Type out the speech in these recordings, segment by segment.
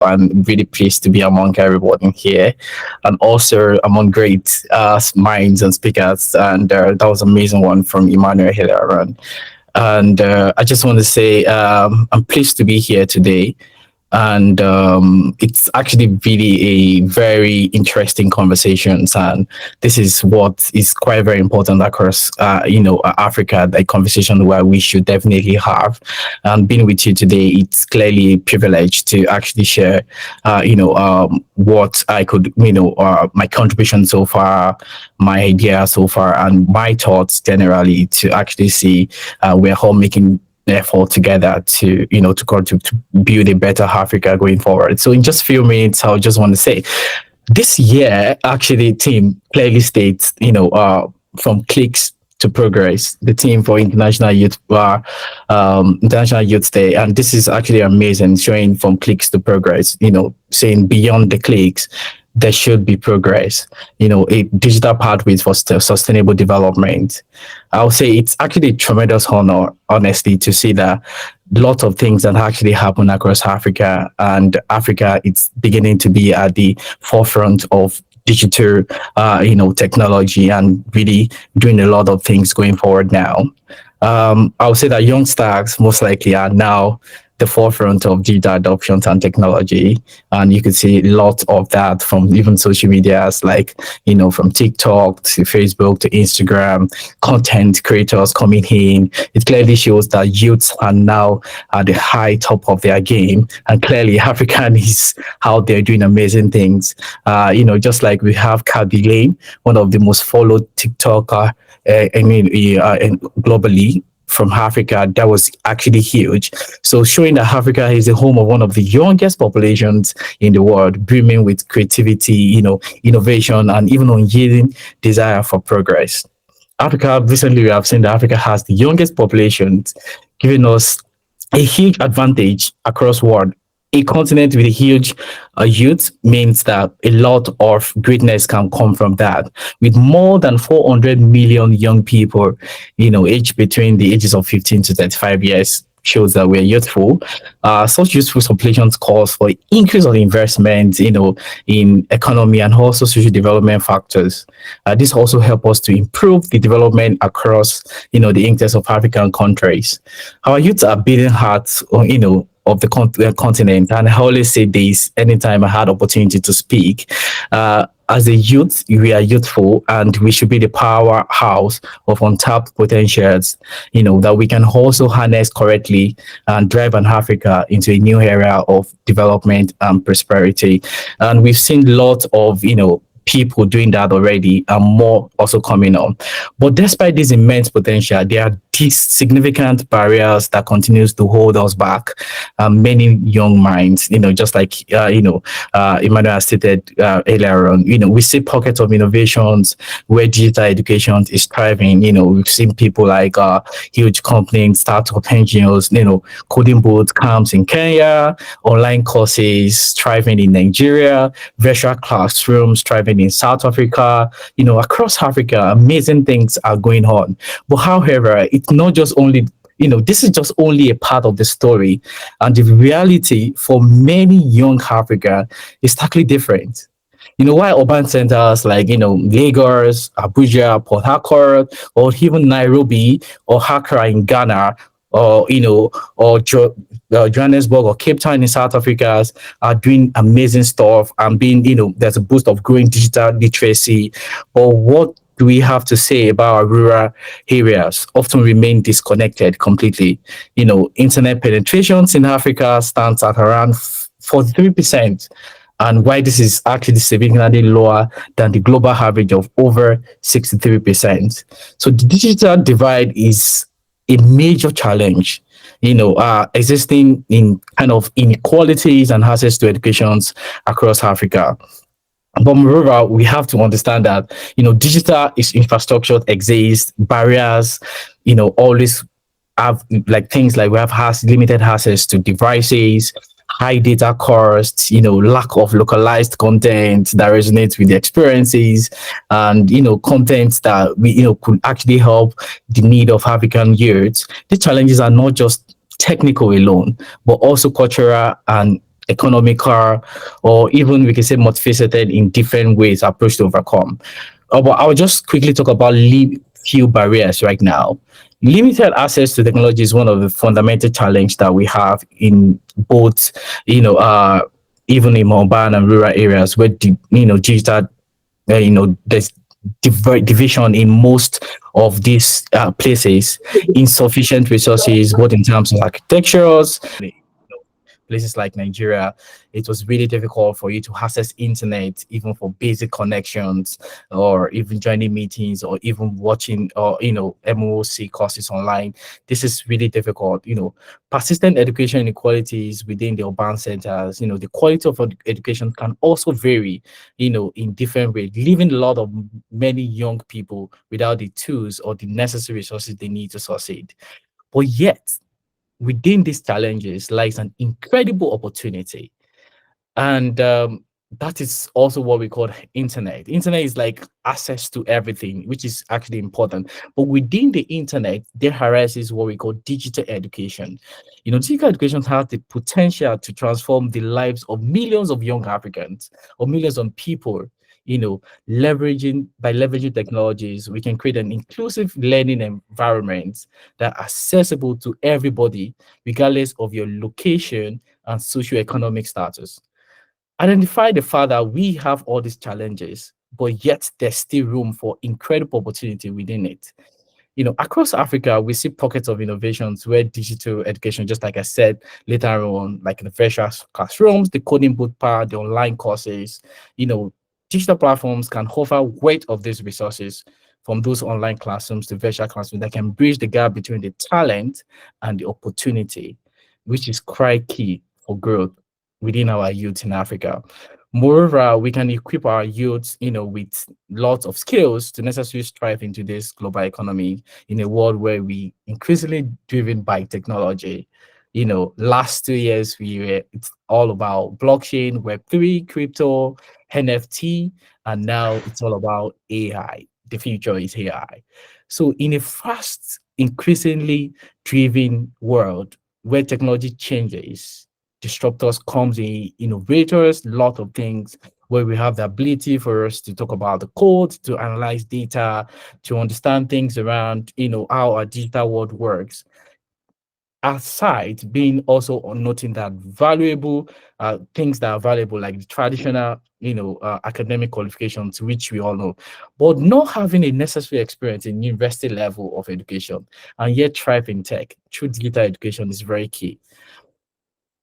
and really pleased to be among everyone here, and also among great minds and speakers. And that was an amazing one from Emmanuel earlier on. And I just want to say I'm pleased to be here today, and it's actually really a very interesting conversations, and this is what is quite very important across Africa, the conversation where we should definitely have. And being with you today, it's clearly a privilege to actually share what I could, my contribution so far, my idea so far, and my thoughts generally, to actually see we're all making effort together to to build a better Africa going forward. So in just a few minutes, I just want to say this year actually team clearly states, from clicks to progress, the team for International Youth Day. And this is actually amazing, showing from clicks to progress, saying beyond the clicks, there should be progress, a digital pathways for sustainable development. I would say it's actually a tremendous honor, honestly, to see that lots of things that actually happen across Africa, and Africa, it's beginning to be at the forefront of digital, technology, and really doing a lot of things going forward now. I would say that young stars most likely are now the forefront of digital adoptions and technology. And you can see a lot of that from even social medias, like, from TikTok to Facebook to Instagram, content creators coming in. It clearly shows that youths are now at the high top of their game. And clearly African is out there doing amazing things. Just like we have Kaby Lane, one of the most followed TikToker, globally, from Africa. That was actually huge. So showing that Africa is the home of one of the youngest populations in the world, brimming with creativity, innovation, and even unyielding desire for progress. Africa, recently we have seen that Africa has the youngest populations, giving us a huge advantage across world. A continent with a huge youth means that a lot of greatness can come from that. With more than 400 million young people, aged between the ages of 15 to 35 years, shows that we're youthful. Such youthful populations calls for increase of investment, in economy and also social development factors. This also help us to improve the development across, the interests of African countries. Our youths are beating hearts, of the continent, and I always say this anytime I had opportunity to speak. As a youth, we are youthful, and we should be the powerhouse of untapped potentials, that we can also harness correctly and drive an Africa into a new era of development and prosperity. And we've seen lots of, people doing that already, and more also coming on. But despite this immense potential, there are these significant barriers that continues to hold us back. Many young minds, just like Emmanuel has stated earlier on, we see pockets of innovations where digital education is thriving. We've seen people like huge companies, startup engineers, coding boot camps in Kenya, online courses thriving in Nigeria, virtual classrooms thriving in South Africa, across Africa. Amazing things are going on. But however, it's not just only, this is just only a part of the story. And the reality for many young Africa is totally different. Why urban centers like, Lagos, Abuja, Port Harcourt, or even Nairobi or Accra in Ghana, or, Johannesburg or Cape Town in South Africa are doing amazing stuff and being, there's a boost of growing digital literacy. But what do we have to say about our rural areas? Often remain disconnected completely. Internet penetrations in Africa stands at around 43%. And why this is actually significantly lower than the global average of over 63%. So the digital divide is a major challenge, existing in kind of inequalities and access to educations across Africa. But moreover, we have to understand that, digital is infrastructure exists, barriers, always have like things like we have limited access to devices, high data costs, lack of localized content that resonates with the experiences, and content that we could actually help the need of African youths. These challenges are not just technical alone, but also cultural and economical, or even we can say multifaceted in different ways approach to overcome. But I'll just quickly talk about few barriers right now. Limited access to technology is one of the fundamental challenge that we have in both, you know, even in urban and rural areas where digital, there's division in most of these places, insufficient resources, both in terms of architectures, places like Nigeria, it was really difficult for you to access internet, even for basic connections, or even joining meetings, or even watching, or MOC courses online. This is really difficult. Persistent education inequalities within the urban centers. The quality of education can also vary, in different ways, leaving a lot of many young people without the tools or the necessary resources they need to succeed. But yet, within these challenges lies an incredible opportunity. And that is also what we call internet. Internet is like access to everything, which is actually important. But within the internet, there arises what we call digital education. Digital education has the potential to transform the lives of millions of young Africans, or millions of people. Leveraging technologies, we can create an inclusive learning environment that accessible to everybody, regardless of your location and socioeconomic status. Identify the fact that we have all these challenges, but yet there's still room for incredible opportunity within it. Across Africa, we see pockets of innovations where digital education, just like I said later on, like in the virtual classrooms, the coding boot part, the online courses, digital platforms can offer weight of these resources, from those online classrooms to virtual classrooms, that can bridge the gap between the talent and the opportunity, which is quite key for growth within our youth in Africa. Moreover, we can equip our youth, with lots of skills to necessarily strive into this global economy in a world where we increasingly driven by technology. Last 2 years it's all about blockchain, Web3, crypto, NFT, and now it's all about AI. The future is AI. So in a fast, increasingly driven world where technology changes, disruptors comes in, innovators, lot of things where we have the ability for us to talk about the code, to analyze data, to understand things around, how our digital world works. Aside being also on noting that valuable things that are valuable, like the traditional, academic qualifications, which we all know, but not having a necessary experience in university level of education, and yet thrive in tech through digital education is very key.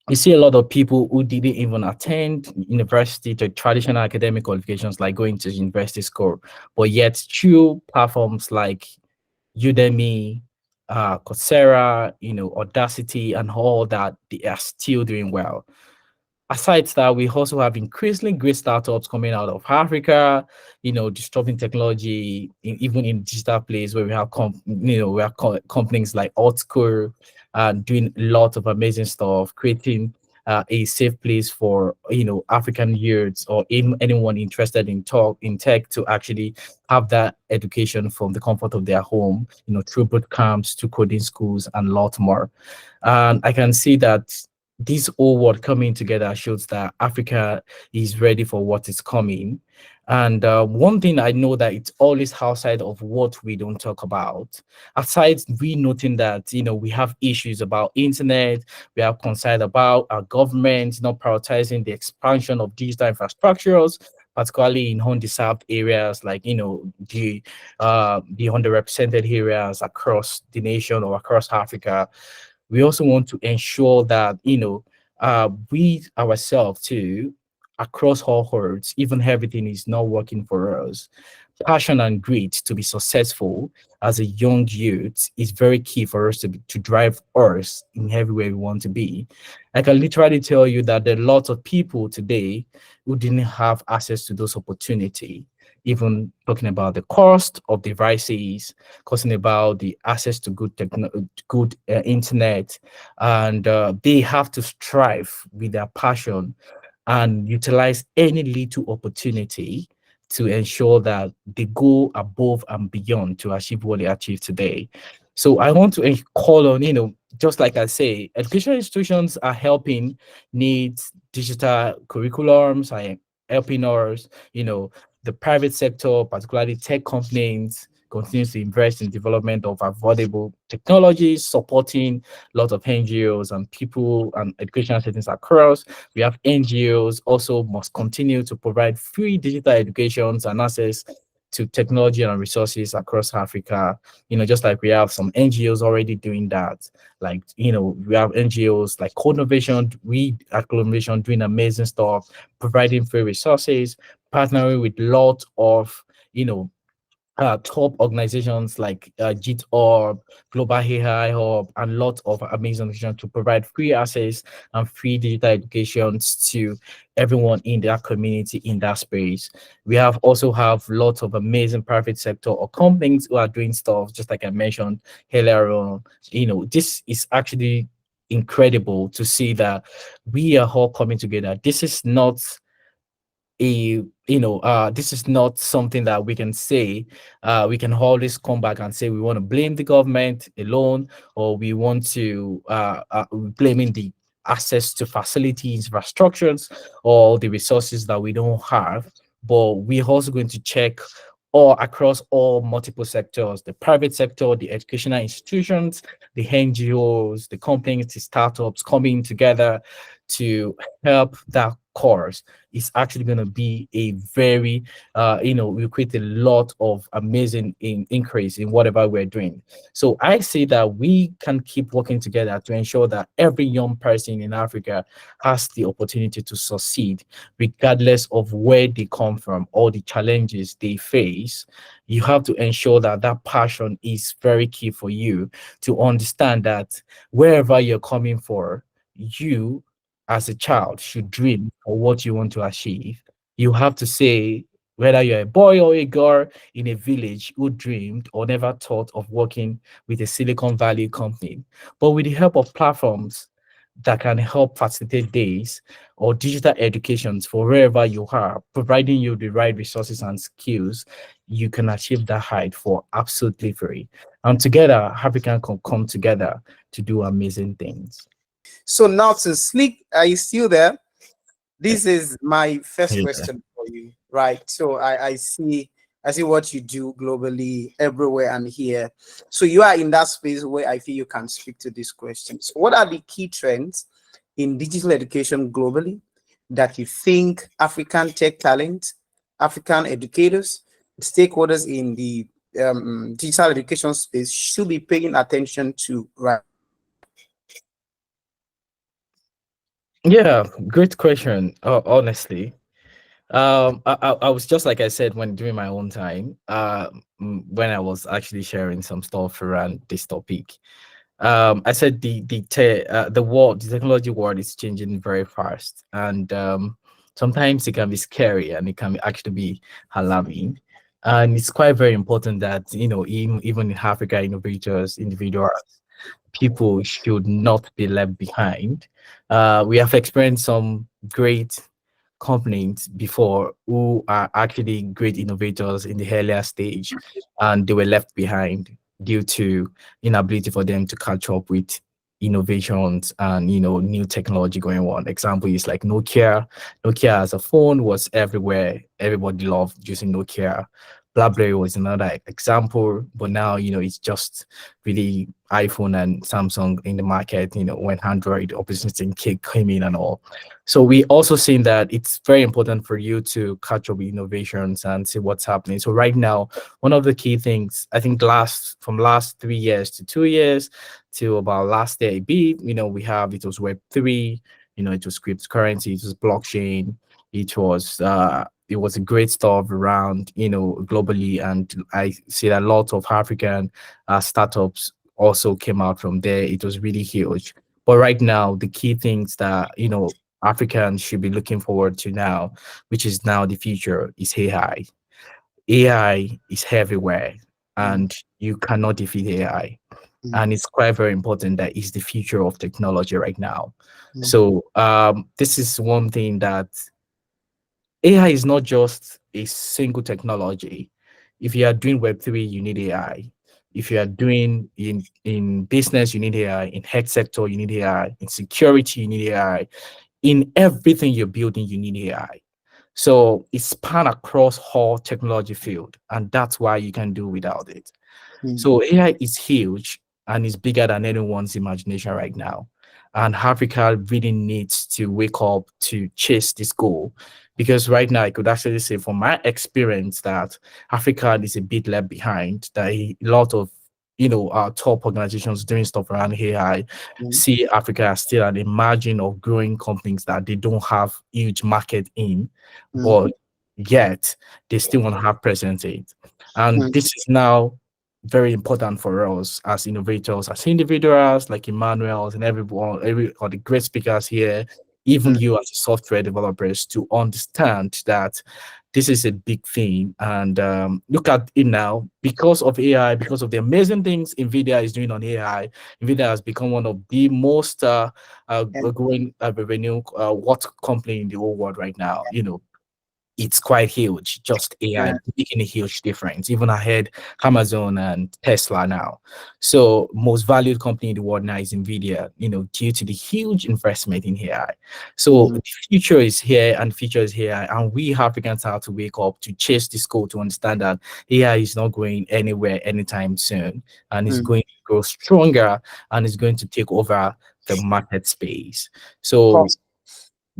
You see a lot of people who didn't even attend university to traditional academic qualifications, like going to university school, but yet through platforms like Udemy, Coursera, Audacity, and all that, they are still doing well. Aside that, we also have increasingly great startups coming out of Africa, disrupting technology, even in digital place, where we have companies like Altcore, doing a lot of amazing stuff, creating a safe place for African youths, or anyone interested in tech, to actually have that education from the comfort of their home, through boot camps, to coding schools, and a lot more. And I can see that this whole world coming together shows that Africa is ready for what is coming. And one thing I know, that it's always outside of what we don't talk about. Aside we noting that we have issues about internet, we have concern about our government not prioritizing the expansion of digital infrastructures, particularly in undeserved areas, like the underrepresented areas across the nation or across Africa. We also want to ensure that we ourselves too, across all hordes, even everything is not working for us, passion and grit to be successful as a young youth is very key for us to drive us in everywhere we want to be. I can literally tell you that there are lots of people today who didn't have access to those opportunities, even talking about the cost of devices, talking about the access to good internet, and they have to strive with their passion and utilize any little opportunity to ensure that they go above and beyond to achieve what they achieve today. So I want to call on, just like I say, education institutions are helping needs digital curriculums, are helping us, the private sector, particularly tech companies, continues to invest in development of affordable technologies, supporting lots of NGOs and people and educational settings across. We have NGOs also must continue to provide free digital educations and access to technology and resources across Africa. Just like we have some NGOs already doing that. Like, we have NGOs like Codenovation, we at Codenovation doing amazing stuff, providing free resources, partnering with lots of, top organizations like GitHub, Global AI Hub, and lots of amazing organizations to provide free access and free digital education to everyone in that community in that space. We have also have lots of amazing private sector or companies who are doing stuff, just like I mentioned earlier on. This is actually incredible to see that we are all coming together. This is not something that we can say. We can always come back and say we want to blame the government alone, or we want to blaming the access to facilities, infrastructures, or the resources that we don't have. But we're also going to check all across all multiple sectors: the private sector, the educational institutions, the NGOs, the companies, the startups coming together to help that cause. Is actually going to be a very we create a lot of amazing increase in whatever we're doing. So I say that we can keep working together to ensure that every young person in Africa has the opportunity to succeed, regardless of where they come from or the challenges they face. You have to ensure that that passion is very key for you to understand that wherever you're coming for, you as a child should dream for what you want to achieve. You have to say whether you're a boy or a girl in a village who dreamed or never thought of working with a Silicon Valley company, but with the help of platforms that can help facilitate days or digital educations for wherever you are, providing you the right resources and skills, you can achieve that height for absolutely free. And together, African can come together to do amazing things. So now to Sleek, are you still there? This is my first Yeah. question for you, right? So I see what you do globally, everywhere and here. So you are in that space where I feel you can speak to these questions. What are the key trends in digital education globally that you think African tech talent, African educators, stakeholders in the digital education space should be paying attention to, right? Yeah, great question. Honestly, I was just like I said when during my own time, when I was actually sharing some stuff around this topic. I said the world, the technology world is changing very fast, and sometimes it can be scary and it can actually be alarming. And it's quite very important that even in Africa, innovators, individuals, people should not be left behind. We have experienced some great companies before who are actually great innovators in the earlier stage, and they were left behind due to inability for them to catch up with innovations and new technology going on. Example is like Nokia. Nokia as a phone was everywhere. Everybody loved using Nokia. BlackBerry was another example, but now it's just really iPhone and Samsung in the market. When Android operating system came in and all. So we also seen that it's very important for you to catch up with innovations and see what's happening. So right now, one of the key things I think last 3 years to 2 years to about last year, we have it was Web3, it was cryptocurrency, it was blockchain, it was a great stuff around globally, and I see that a lot of African startups also came out from there. It was really huge. But right now, the key things that Africans should be looking forward to now, which is now the future, is AI. AI is everywhere, Mm, and you cannot defeat AI. mm, And it's quite very important that it's the future of technology right now. mm, So this is one thing that AI is not just a single technology. If you are doing Web3, you need AI. If you are doing in business, you need AI. In health sector, you need AI. In security, you need AI. In everything you're building, you need AI. So it's span across whole technology field, and that's why you can do without it. mm, So AI is huge and is bigger than anyone's imagination right now. And Africa really needs to wake up to chase this goal. Because right now, I could actually say from my experience that Africa is a bit left behind, that a lot of our top organizations doing stuff around AI mm, see Africa as still an emerging or growing companies that they don't have huge market in, mm, but yet they still want to have presence in it. And mm, this is now very important for us as innovators, as individuals, like Emmanuel and everyone, all the great speakers here, even mm. you as software developers, to understand that this is a big thing. And look at it now, because of AI, because of the amazing things NVIDIA is doing on AI, NVIDIA has become one of the most And growing revenue what company in the whole world right now. It's quite huge. Just AI uh, making a huge difference, even ahead Amazon and Tesla now. So most valued company in the world now is Nvidia, due to the huge investment in AI. So mm, the future is here and the future is here. And we Africans have to wake up to chase this goal to understand that AI is not going anywhere anytime soon and is mm. going to grow stronger and is going to take over the market space. Of So course.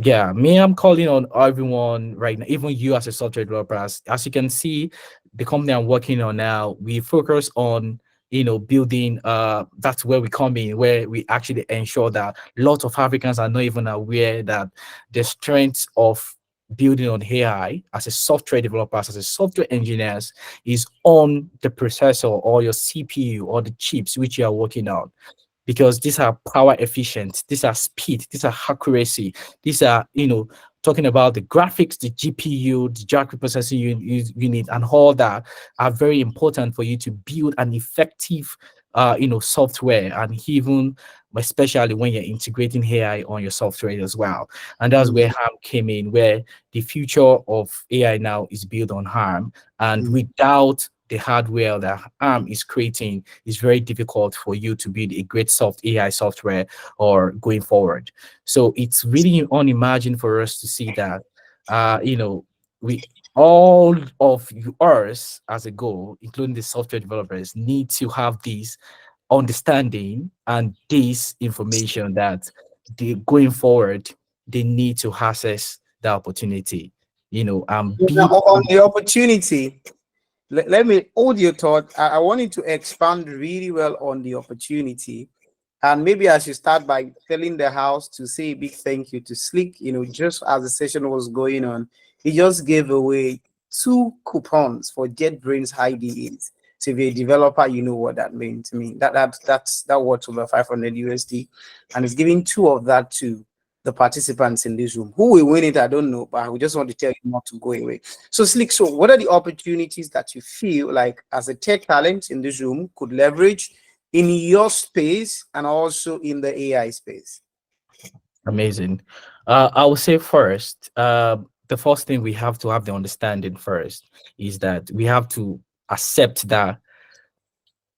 yeah, me, I'm calling on everyone right now, even you as a software developer. As you can see, the company I'm working on now, we focus on building that's where we come in, where we actually ensure that lots of Africans are not even aware that the strengths of building on AI as a software developer, as a software engineers, is on the processor or your CPU or the chips which you are working on, because these are power efficient, these are speed, these are accuracy, these are, talking about the graphics, the GPU, the graphic processing unit, and all that are very important for you to build an effective, software, and even especially when you're integrating AI on your software as well. And that's Mm, where HAM came in, where the future of AI now is built on HAM, and mm. without the hardware that ARM is creating, is very difficult for you to build a great AI software or going forward. So it's really unimagined for us to see that, we all of us as a goal, including the software developers, need to have this understanding and this information that they going forward, they need to access the opportunity, and Now, be on the opportunity, let me hold your thought. I want you to expand really well on the opportunity. And maybe I should start by telling the house to say a big thank you to Slick. Just as the session was going on, he just gave away 2 coupons for JetBrains High DAs. So if you're a developer, you know what that means to me. That worth over 500 USD, and he's giving 2 of that to the participants in this room. Who will win it, I don't know, but we just want to tell you not to go away. So Slick, so what are the opportunities that you feel like as a tech talent in this room could leverage in your space and also in the AI space? amazing. I would say first, the first thing we have to have the understanding first is that we have to accept that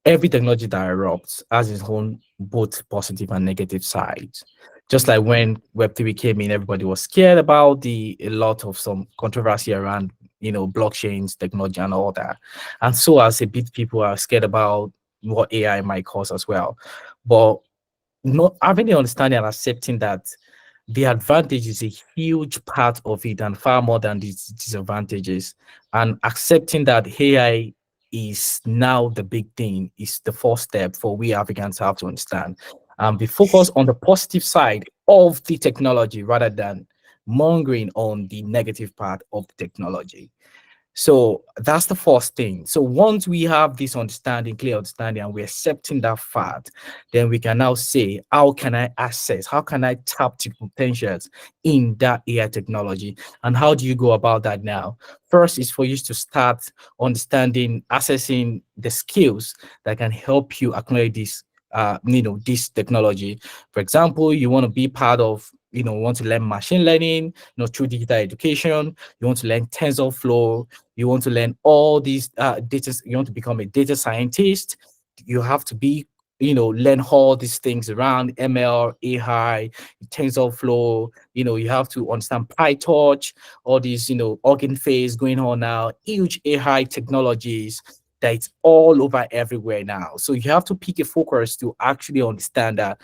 every technology that erupts has its own both positive and negative sides. Just Mm, like when Web3 came in, everybody was scared about a lot of some controversy around, blockchains, technology, and all that. And so as a bit people are scared about what AI might cause as well. But not having the understanding and accepting that the advantage is a huge part of it and far more than the disadvantages, and accepting that AI is now the big thing is the first step for we Africans have to understand and be focused on the positive side of the technology rather than mongering on the negative part of the technology. So that's the first thing. So once we have this understanding, clear understanding, and we're accepting that fact, then we can now say, how can I access, how can I tap the potentials in that AI technology? And how do you go about that now? First is for you to start understanding, accessing the skills that can help you acquire this technology. For example, you want to be part of, want to learn machine learning, through digital education, you want to learn TensorFlow, you want to learn all these data, you want to become a data scientist. you have to be, learn all these things around ML, AI, TensorFlow. You have to understand PyTorch, all these, organ phase going on now, huge AI technologies that it's all over everywhere now. So you have to pick a focus to actually understand that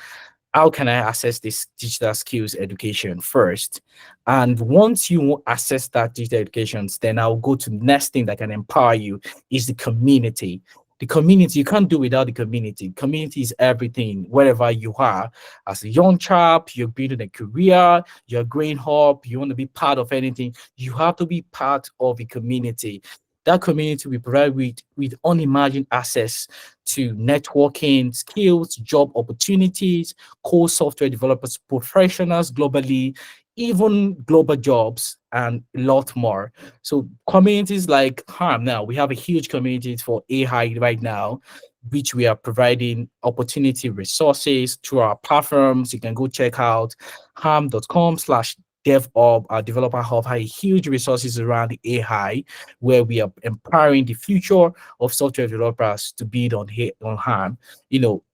how can I access this digital skills education first? And once you access that digital education, then I'll go to the next thing that can empower you is the community. The community, you can't do without the community. Community is everything, wherever you are. As a young chap, you're building a career, you're growing up, you want to be part of anything, you have to be part of a community. That community will provide with unimagined access to networking skills, job opportunities, core software developers, professionals globally, even global jobs, and a lot more. So communities like Harm now, we have a huge community for AI right now, which we are providing opportunity resources through our platforms. You can go check out harm.com/DevHub, our developer hub, has huge resources around the AI, where we are empowering the future of software developers to build on harm.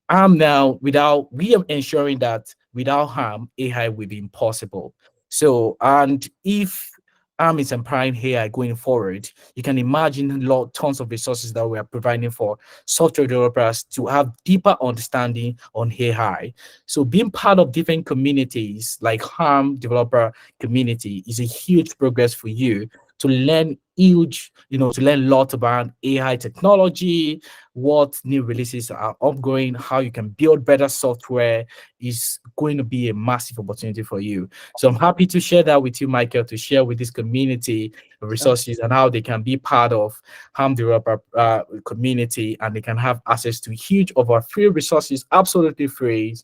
Harm now, without we are ensuring that without harm, AI will be impossible. So, and if ARM is empowering AI going forward, you can imagine tons of resources that we are providing for software developers to have deeper understanding on AI. So being part of different communities like harm developer community is a huge progress for you to learn to learn a lot about AI technology, what new releases are upgrowing, how you can build better software is going to be a massive opportunity for you. So I'm happy to share that with you, Michael, to share with this community resources and how they can be part of Ham Developer community, and they can have access to huge of our free resources, absolutely free.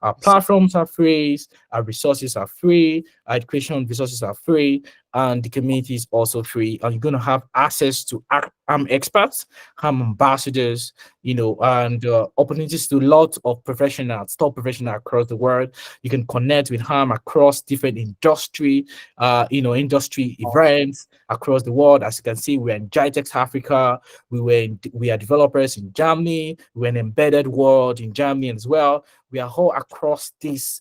Our platforms are free, our resources are free, our education resources are free, and the community is also free. And you're going to have access to experts, ambassadors, and opportunities to lots of professionals, top professionals across the world. You can connect with harm across different industry events across the world. As you can see, we're in Gitex Africa. We are developers in Germany. We're in embedded world in Germany as well. We are all across these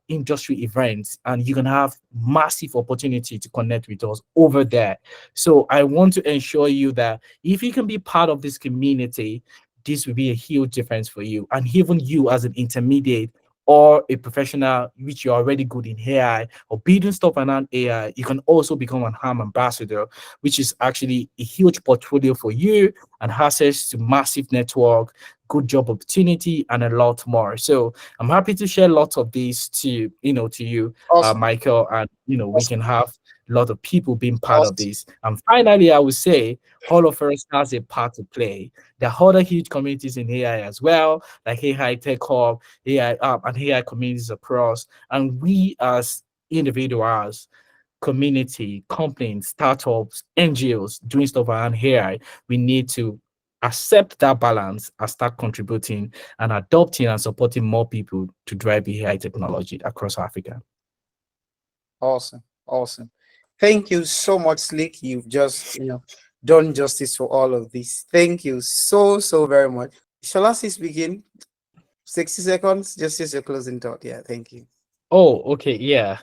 industry events, and you can have massive opportunity to connect with us over there. So I want to ensure you that if you can be part of this community, this will be a huge difference for you. And even you as an intermediate or a professional, which you're already good in AI or building stuff around AI, you can also become an HAM ambassador, which is actually a huge portfolio for you and access to massive network, good job opportunity, and a lot more. So I'm happy to share lots of these to you, Awesome. Michael, and we Awesome. can have a lot of people being part of Awesome. this. And finally, I would say all of us has a part to play. There are other huge communities in AI as well, like AI Tech Hub, AI App, and AI communities across. And we as individuals, community, companies, startups, NGOs doing stuff around AI, we need to accept that balance and start contributing and adopting and supporting more people to drive AI technology across Africa. Awesome. Awesome. Thank you so much, Slick. You've just, done justice for all of this. Thank you so, so very much. Shall I begin? 60 seconds. Just as your closing thought. Yeah, thank you. Oh, okay, yeah.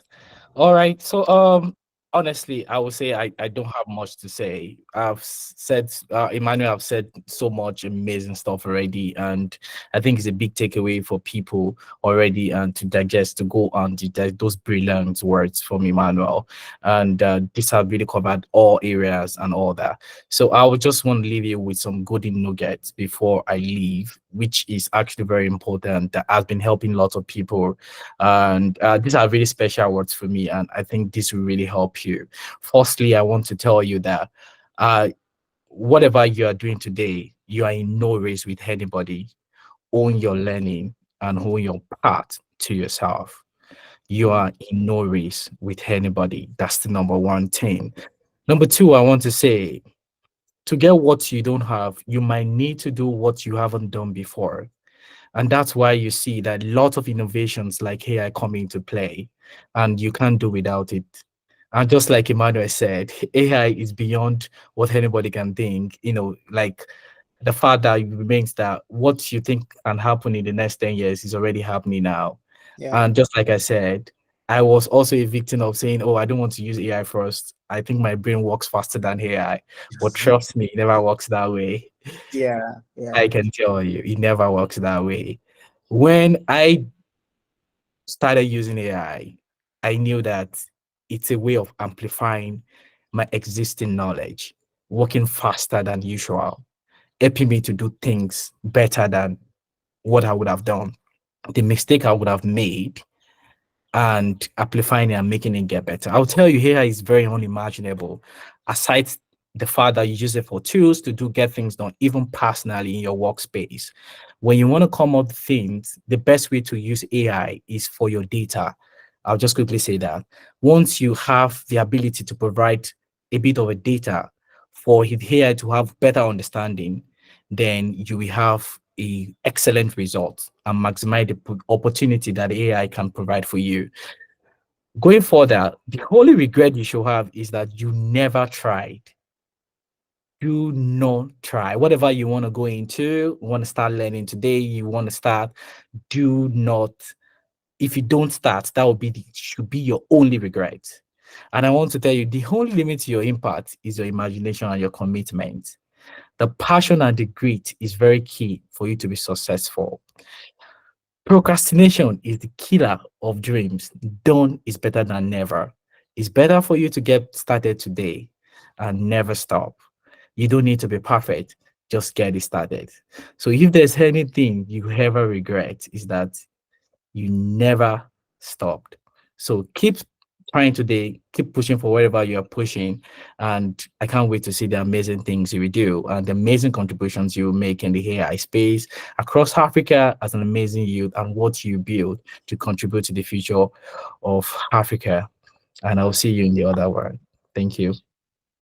All right. So, honestly, I would say I don't have much to say. Said, Emmanuel, I've said so much amazing stuff already, and I think it's a big takeaway for people already and to digest, to go on those brilliant words from Emmanuel. And this have really covered all areas and all that. So I would just want to leave you with some golden nuggets before I leave, which is actually very important, that has been helping lots of people, and these are really special words for me, and I think this will really help you. Firstly, I want to tell you that whatever you are doing today, you are in no race with anybody. Own your learning and own your path to yourself. You are in no race with anybody. That's the number one thing. Number two, I want to say, to get what you don't have, you might need to do what you haven't done before. And that's why you see that lots of innovations like AI come into play, and you can't do without it. And just like Emmanuel said, AI is beyond what anybody can think. Like the fact that it remains that what you think can happen in the next 10 years is already happening now. Yeah. And just like I said, I was also a victim of saying, oh, I don't want to use AI first. I think my brain works faster than AI. But trust me, it never works that way. Yeah. I Yeah. can tell you, it never works that way. When I started using I knew that it's a way of amplifying my existing knowledge, working faster than usual, helping me to do things better than what I would have done, the mistake I would have made, and amplifying it and making it get better. I'll tell you, here is very unimaginable. Aside the fact that you use it for tools to do get things done, even personally in your workspace. When you want to come up with things, the best way to use AI is for your data. I'll just quickly say that. Once you have the ability to provide a bit of a data for the AI to have better understanding, then you will have a excellent result and maximize the opportunity that AI can provide for you. Going further, the only regret you should have is that you never tried. Do not try. Whatever you want to go into, want to start learning today, you want to start, do not. If you don't start, that will be should be your only regret. And I want to tell you, the only limit to your impact is your imagination and your commitment. The passion and the grit is very key for you to be successful. Procrastination is the killer of dreams. Done is better than never. It's better for you to get started today and never stop. You don't need to be perfect, just get it started. So if there's anything you ever regret, is that you never stopped. So keep trying today, keep pushing for wherever you're pushing. And I can't wait to see the amazing things you will do and the amazing contributions you will make in the AI space across Africa as an amazing youth and what you build to contribute to the future of Africa. And I'll see you in the other world. Thank you.